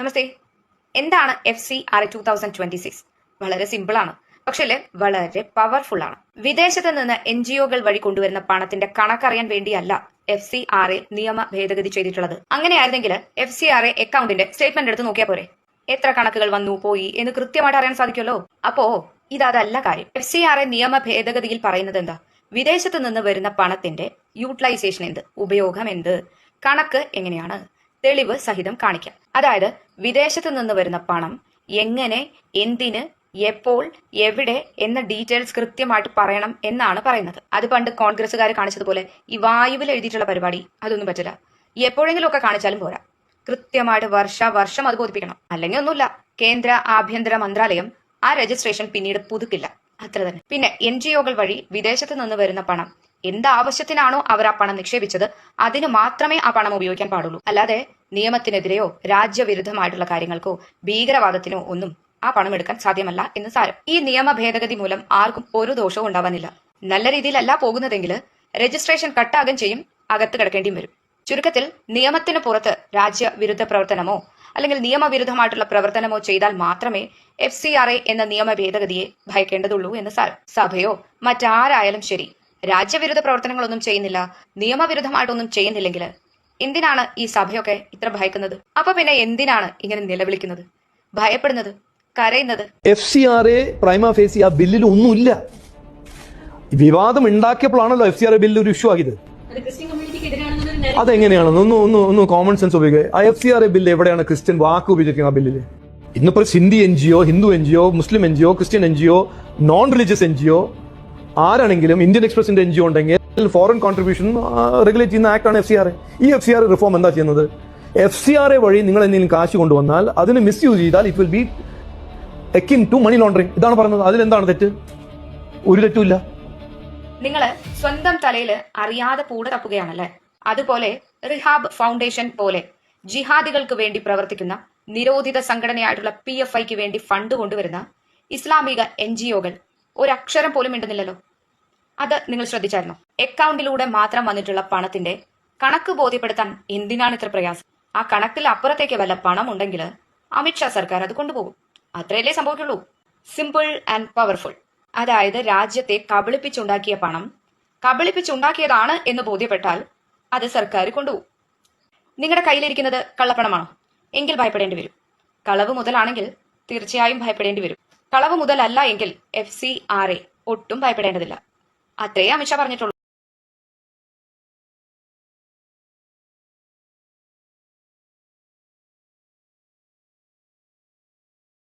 നമസ്തേ. എന്താണ് FCRA 2026? വളരെ സിമ്പിളാണ്, പക്ഷേ വളരെ പവർഫുൾ ആണ്. വിദേശത്ത് നിന്ന് NGOകൾ വഴി കൊണ്ടുവരുന്ന പണത്തിന്റെ കണക്കറിയാൻ വേണ്ടിയല്ല FCRA നിയമ ഭേദഗതി ചെയ്തിട്ടുള്ളത്. അങ്ങനെയായിരുന്നെങ്കിൽ FCRA അക്കൗണ്ടിന്റെ സ്റ്റേറ്റ്മെന്റ് എടുത്ത് നോക്കിയാൽ പോരെ, എത്ര കണക്കുകൾ വന്നു പോയി എന്ന് കൃത്യമായിട്ട് അറിയാൻ സാധിക്കുമല്ലോ. അപ്പോ ഇതല്ല കാര്യം. FCRA നിയമ ഭേദഗതിയിൽ പറയുന്നത് എന്താ? വിദേശത്ത് നിന്ന് വരുന്ന പണത്തിന്റെ യൂട്ടിലൈസേഷൻ എന്ത്, ഉപയോഗം എന്ത്, കണക്ക് എങ്ങനെയാണ്, തെളിവ് സഹിതം കാണിക്കാം. അതായത് വിദേശത്ത് നിന്ന് വരുന്ന പണം എങ്ങനെ, എന്തിന്, എപ്പോൾ, എവിടെ എന്ന ഡീറ്റെയിൽസ് കൃത്യമായിട്ട് പറയണം എന്നാണ് പറയുന്നത്. അത് പണ്ട് കോൺഗ്രസ്സുകാർ കാണിച്ചതുപോലെ ഈ വായുവിൽ എഴുതിയിട്ടുള്ള പരിപാടി അതൊന്നും പറ്റില്ല. എപ്പോഴെങ്കിലും ഒക്കെ കാണിച്ചാലും പോരാ, കൃത്യമായിട്ട് വർഷം അത് ബോധിപ്പിക്കണം. അല്ലെങ്കിൽ ഒന്നുമില്ല, കേന്ദ്ര ആഭ്യന്തര മന്ത്രാലയം ആ രജിസ്ട്രേഷൻ പിന്നീട് പുതുക്കില്ല, അത്ര തന്നെ. പിന്നെ NGOകൾ വഴി വിദേശത്ത് നിന്ന് വരുന്ന പണം എന്താവശ്യത്തിനാണോ അവർ ആ പണം നിക്ഷേപിച്ചത് അതിന് മാത്രമേ ആ പണം ഉപയോഗിക്കാൻ പാടുള്ളൂ. അല്ലാതെ നിയമത്തിനെതിരെയോ രാജ്യവിരുദ്ധമായിട്ടുള്ള കാര്യങ്ങൾക്കോ ഭീകരവാദത്തിനോ ഒന്നും ആ പണം എടുക്കാൻ സാധ്യമല്ല എന്ന് സാരം. ഈ നിയമ ഭേദഗതി മൂലം ആർക്കും ഒരു ദോഷവും ഉണ്ടാവാനില്ല. നല്ല രീതിയിലല്ല പോകുന്നതെങ്കിൽ രജിസ്ട്രേഷൻ കട്ടാകും ചെയ്യും, അകത്ത് കിടക്കേണ്ടിയും വരും. ചുരുക്കത്തിൽ നിയമത്തിന് പുറത്ത് രാജ്യവിരുദ്ധ പ്രവർത്തനമോ അല്ലെങ്കിൽ നിയമവിരുദ്ധമായിട്ടുള്ള പ്രവർത്തനമോ ചെയ്താൽ മാത്രമേ FCRA എന്ന നിയമ ഭേദഗതിയെ ഭയക്കേണ്ടതുള്ളൂ എന്ന് സാരം. സഭയോ മറ്റാരായാലും ശരി, രാജ്യവിരുദ്ധ പ്രവർത്തനങ്ങളൊന്നും ചെയ്യുന്നില്ല, നിയമവിരുദ്ധമായിട്ടൊന്നും ചെയ്യുന്നില്ലെങ്കിൽ എന്തിനാണ് ഈ സഭയൊക്കെ ഇത്ര ഭയക്കുന്നത്? അപ്പൊ പിന്നെ എന്തിനാണ് ഇങ്ങനെ നിലവിളിക്കുന്നത്, ഭയപ്പെടുന്നത്, കരയുന്നത്? FCRA പ്രൈമ ഫേസി ആ ബില്ലിൽ ഒന്നുമില്ല. വിവാദം ഉണ്ടാക്കിയപ്പോഴാണല്ലോ FCRA ബില്ല് ഒരു ഇഷ്യൂ ആകിയത്. അതെങ്ങനെയാണ്? ഒന്ന് കോമൺ സെൻസ് ഉപയോഗിക്കുക. ആ FCRA ബില്ല് എവിടെയാണ് ക്രിസ്ത്യൻ വാക്ക് ഉപയോഗിക്കുന്നത്? ആ ബില്ലില് ഇന്നിപ്പോ സിന്ധി NGO, ഹിന്ദു NGO, മുസ്ലിം NGO, Christian NGO, non religious NGO ആരാണെങ്കിലും ഇന്ത്യൻ എക്സ്പ്രസിന്റെ NGO ഉണ്ടെങ്കിൽ ഫോറിൻ കോൺട്രിബ്യൂഷൻ റെഗുലേറ്റ് ചെയ്യുന്ന ആക്ട് ആണ് FCRA. ഈ FCRA റിഫോം എന്താ ചെയ്യുന്നത്? FCRA വഴി നിങ്ങൾ എന്തെങ്കിലും കാശ് കൊണ്ടുവന്നാൽ അതിന് മിസ്യൂസ് ചെയ്താൽ it will be akin to money laundering. ഇതാണ് പറഞ്ഞത്. അതിലെന്താണ് തെറ്റ്? ഒരു തെറ്റുമില്ല. നിങ്ങൾ സ്വന്തം തലയിൽ അറിയാതെ പൂട തപ്പുകയാണല്ലേ. അതുപോലെ റിഹാബ് ഫൗണ്ടേഷൻ പോലെ ജിഹാദികൾക്ക് വേണ്ടി പ്രവർത്തിക്കുന്ന നിരോധിത സംഘടനയായിട്ടുള്ള PFIക്ക് വേണ്ടി ഫണ്ട് കൊണ്ടുവരുന്ന ഇസ്ലാമിക NGOകൾ ഒരക്ഷരം പോലും മിണ്ടുന്നില്ലല്ലോ. അത് നിങ്ങൾ ശ്രദ്ധിച്ചായിരുന്നോ? അക്കൗണ്ടിലൂടെ മാത്രം വന്നിട്ടുള്ള പണത്തിന്റെ കണക്ക് ബോധ്യപ്പെടുത്താൻ എന്തിനാണ് ഇത്ര പ്രയാസം? ആ കണക്കിൽ അപ്പുറത്തേക്ക് വല്ല പണം ഉണ്ടെങ്കിൽ അമിത്ഷാ സർക്കാർ അത് കൊണ്ടുപോകും. അത്രയല്ലേ സംഭവിക്കുള്ളൂ. Simple and powerful. അതായത് രാജ്യത്തെ കബളിപ്പിച്ചുണ്ടാക്കിയ പണം കബളിപ്പിച്ചുണ്ടാക്കിയതാണ് എന്ന് ബോധ്യപ്പെട്ടാൽ അത് സർക്കാർ കൊണ്ടുപോകും. നിങ്ങളുടെ കയ്യിലിരിക്കുന്നത് കള്ളപ്പണമാണോ? എങ്കിൽ ഭയപ്പെടേണ്ടി വരും. കളവ് മുതലാണെങ്കിൽ തീർച്ചയായും ഭയപ്പെടേണ്ടി വരും. കളവ് മുതലല്ല എങ്കിൽ FCRA ഒട്ടും ഭയപ്പെടേണ്ടതില്ല. അത്രേ അമിത്ഷാ പറഞ്ഞിട്ടുള്ളൂ.